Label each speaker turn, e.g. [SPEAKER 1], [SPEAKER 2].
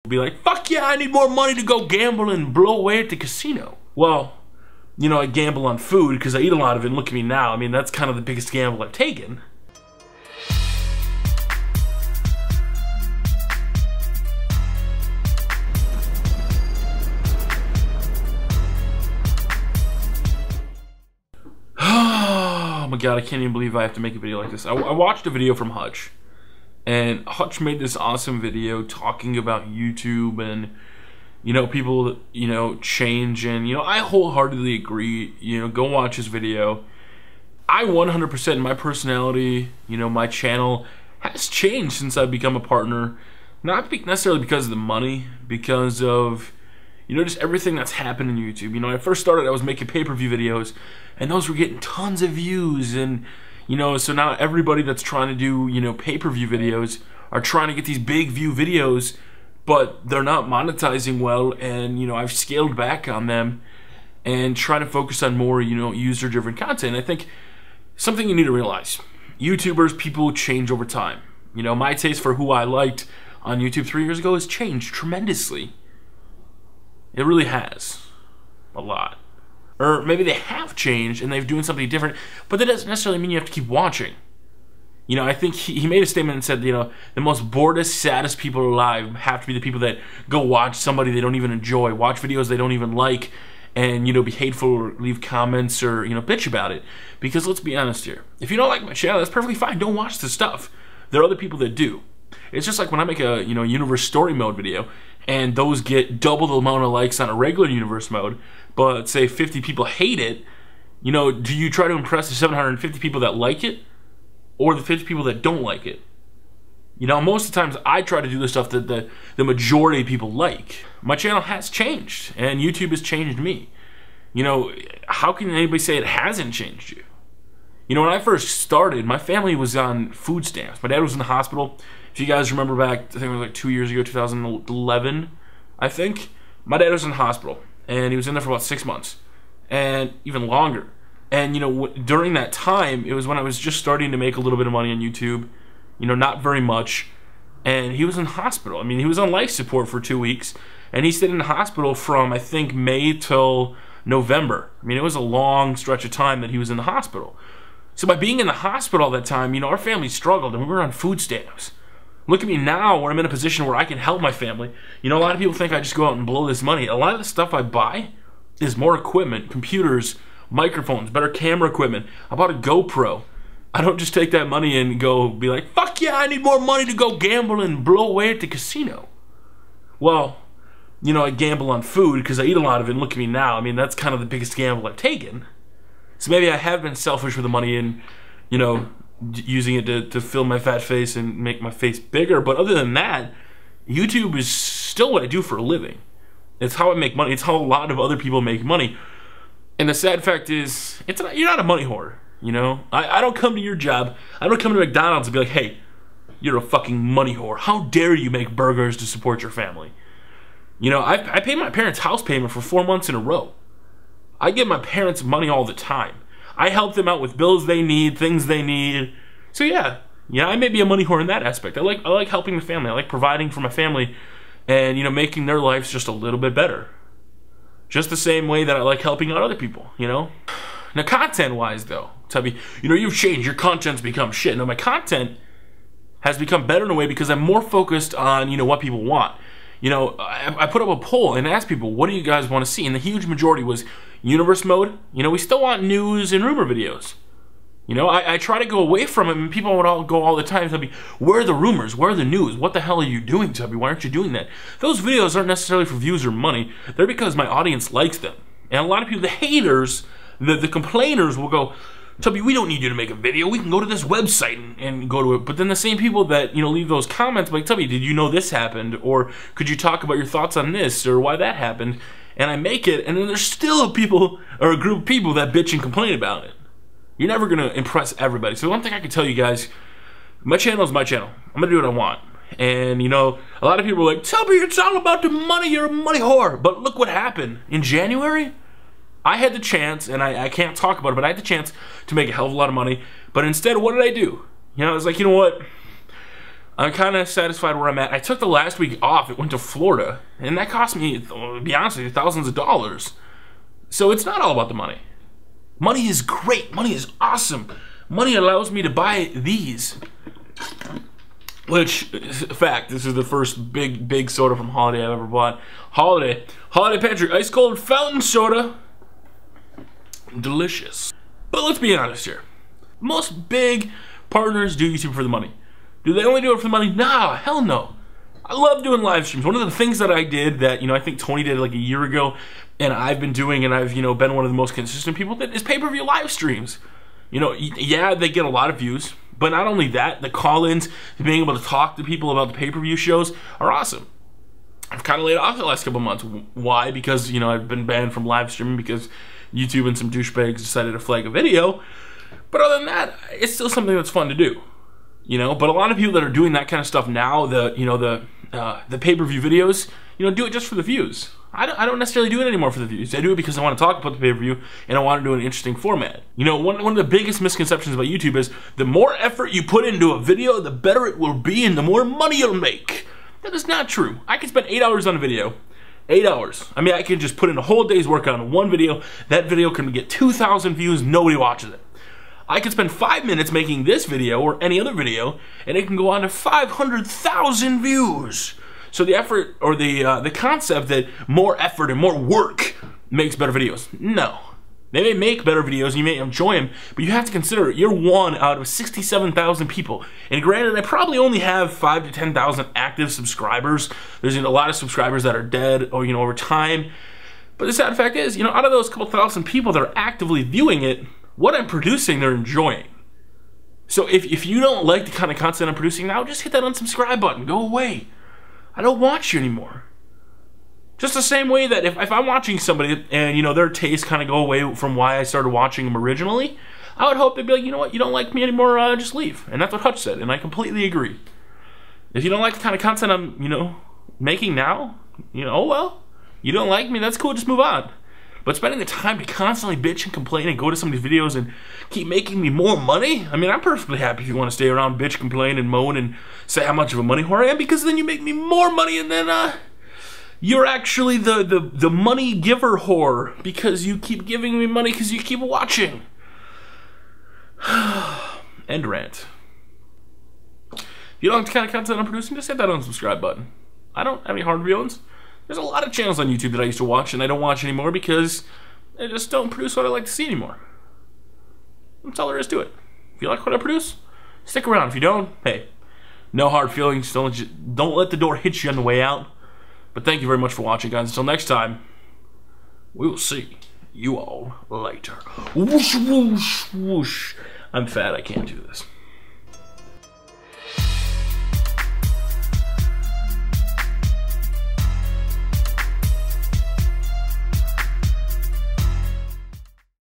[SPEAKER 1] Be like, fuck yeah, I need more money to go gamble and blow away at the casino. Well, you know, I gamble on food because I eat a lot of it, and look at me now. I mean, that's kind of the biggest gamble I've taken. Oh my god, I can't even believe I have to make a video like this. I watched a video from Hutch. And Hutch made this awesome video talking about YouTube and, you know, people, you know, change. And, you know, I wholeheartedly agree. You know, go watch his video. I 100%, my personality, you know, my channel has changed since I've become a partner. Not necessarily because of the money, because of, you know, just everything that's happened in YouTube. You know, when I first started, I was making pay-per-view videos, and those were getting tons of views. And you know, so now everybody that's trying to do, you know, pay-per-view videos are trying to get these big view videos, but they're not monetizing well. And, you know, I've scaled back on them and trying to focus on more, you know, user-driven content. I think something you need to realize, YouTubers, people change over time. You know, my taste for who I liked on YouTube 3 years ago has changed tremendously. It really has. A lot. Or maybe they have changed and they're doing something different, but that doesn't necessarily mean you have to keep watching. You know, I think he made a statement and said, you know, the most boredest, saddest people alive have to be the people that go watch somebody they don't even enjoy, watch videos they don't even like, and, you know, be hateful or leave comments or, you know, bitch about it. Because let's be honest here, if you don't like my channel, that's perfectly fine. Don't watch the stuff. There are other people that do. It's just like when I make a, you know, universe story mode video, and those get double the amount of likes on a regular universe mode, but say 50 people hate it, you know, do you try to impress the 750 people that like it, or the 50 people that don't like it? You know, most of the times I try to do the stuff that the majority of people like. My channel has changed, and YouTube has changed me. You know, how can anybody say it hasn't changed you? You know, when I first started, my family was on food stamps. My dad was in the hospital. If you guys remember back, I think it was like 2 years ago, 2011, I think. My dad was in the hospital, and he was in there for about 6 months, and even longer. And, you know, during that time, it was when I was just starting to make a little bit of money on YouTube. You know, not very much. And he was in the hospital. I mean, he was on life support for 2 weeks, and he stayed in the hospital from, I think, May till November. I mean, it was a long stretch of time that he was in the hospital. So by being in the hospital all that time, you know, our family struggled, and we were on food stamps. Look at me now, where I'm in a position where I can help my family. You know, a lot of people think I just go out and blow this money. A lot of the stuff I buy is more equipment, computers, microphones, better camera equipment. I bought a GoPro. I don't just take that money and go be like, fuck yeah, I need more money to go gamble and blow away at the casino. Well, you know, I gamble on food because I eat a lot of it, and look at me now. I mean, that's kind of the biggest gamble I've taken. So maybe I have been selfish with the money and, you know, using it to fill my fat face and make my face bigger. But other than that, YouTube is still what I do for a living. It's how I make money. It's how a lot of other people make money. And the sad fact is, you're not a money whore, you know? I don't come to your job. I don't come to McDonald's and be like, hey, you're a fucking money whore. How dare you make burgers to support your family? You know, I pay my parents' house payment for 4 months in a row. I give my parents money all the time. I help them out with bills they need, things they need. So yeah, I may be a money whore in that aspect. I like helping the family. I like providing for my family and, you know, making their lives just a little bit better. Just the same way that I like helping out other people, you know? Now, content-wise, though, Tubby, you know, you've changed. Your content's become shit. Now, my content has become better in a way because I'm more focused on, you know, what people want. You know, I put up a poll and asked people, what do you guys want to see? And the huge majority was universe mode. You know, we still want news and rumor videos. You know, I try to go away from it, and people would all go all the time, Tubby, where are the rumors? Where are the news? What the hell are you doing, Tubby? Why aren't you doing that? Those videos aren't necessarily for views or money. They're because my audience likes them. And a lot of people, the haters, the complainers will go, Tubby, we don't need you to make a video. We can go to this website and go to it. But then the same people that, you know, leave those comments like, Tubby, did you know this happened? Or could you talk about your thoughts on this or why that happened? And I make it, and then there's still people or a group of people that bitch and complain about it. You're never going to impress everybody. So one thing I can tell you guys, my channel is my channel. I'm going to do what I want. And, you know, a lot of people are like, Tubby, it's all about the money. You're a money whore. But look what happened. In January, I had the chance, and I can't talk about it, but I had the chance to make a hell of a lot of money. But instead, what did I do? You know, I was like, you know what? I'm kind of satisfied where I'm at. I took the last week off. It went to Florida, and that cost me, to be honest with you, thousands of dollars. So it's not all about the money. Money is great. Money is awesome. Money allows me to buy these. Which, in fact, this is the first big soda from Holiday I've ever bought. Holiday Pantry Ice Cold Fountain Soda. Delicious. But let's be honest here. Most big partners do YouTube for the money. Do they only do it for the money? Nah, hell no. I love doing live streams. One of the things that I did that, I think Tony did like a year ago, and I've been doing, and I've, been one of the most consistent people that is pay-per-view live streams. Yeah, they get a lot of views, but not only that, the call-ins, being able to talk to people about the pay-per-view shows are awesome. I've kind of laid off the last couple months. Why? Because, I've been banned from live streaming because YouTube and some douchebags decided to flag a video. But other than that, it's still something that's fun to do. But a lot of people that are doing that kind of stuff now, the pay-per-view videos, do it just for the views. I don't necessarily do it anymore for the views. I do it because I want to talk about the pay-per-view and I want to do an interesting format. One of the biggest misconceptions about YouTube is the more effort you put into a video, the better it will be and the more money you'll make. That is not true. I can spend 8 hours on a video. 8 hours. I mean, I can just put in a whole day's work on one video. That video can get 2,000 views, nobody watches it. I can spend 5 minutes making this video or any other video, and it can go on to 500,000 views. So the effort, or the concept that more effort and more work makes better videos. No. They may make better videos, you may enjoy them, but you have to consider you're one out of 67,000 people. And granted, I probably only have 5,000 to 10,000 active subscribers. There's a lot of subscribers that are dead, or over time. But the sad fact is, out of those couple thousand people that are actively viewing it, what I'm producing, they're enjoying. So if you don't like the kind of content I'm producing now, just hit that unsubscribe button. Go away. I don't watch you anymore. Just the same way that if I'm watching somebody and, their tastes kind of go away from why I started watching them originally, I would hope they'd be like, you know what, you don't like me anymore, just leave. And that's what Hutch said, and I completely agree. If you don't like the kind of content I'm, making now, oh well, you don't like me, that's cool, just move on. But spending the time to constantly bitch and complain and go to somebody's videos and keep making me more money, I mean, I'm perfectly happy if you want to stay around, bitch, complain, and moan and say how much of a money whore I am, because then you make me more money, and then, you're actually the money giver whore, because you keep giving me money because you keep watching. End rant. If you don't like the kind of content I'm producing, just hit that unsubscribe button. I don't have any hard feelings. There's a lot of channels on YouTube that I used to watch and I don't watch anymore because I just don't produce what I like to see anymore. That's all there is to it. If you like what I produce, stick around. If you don't, hey, no hard feelings. Don't let the door hit you on the way out. But thank you very much for watching, guys. Until next time, we will see you all later. Whoosh, whoosh, whoosh. I'm fat. I can't do this.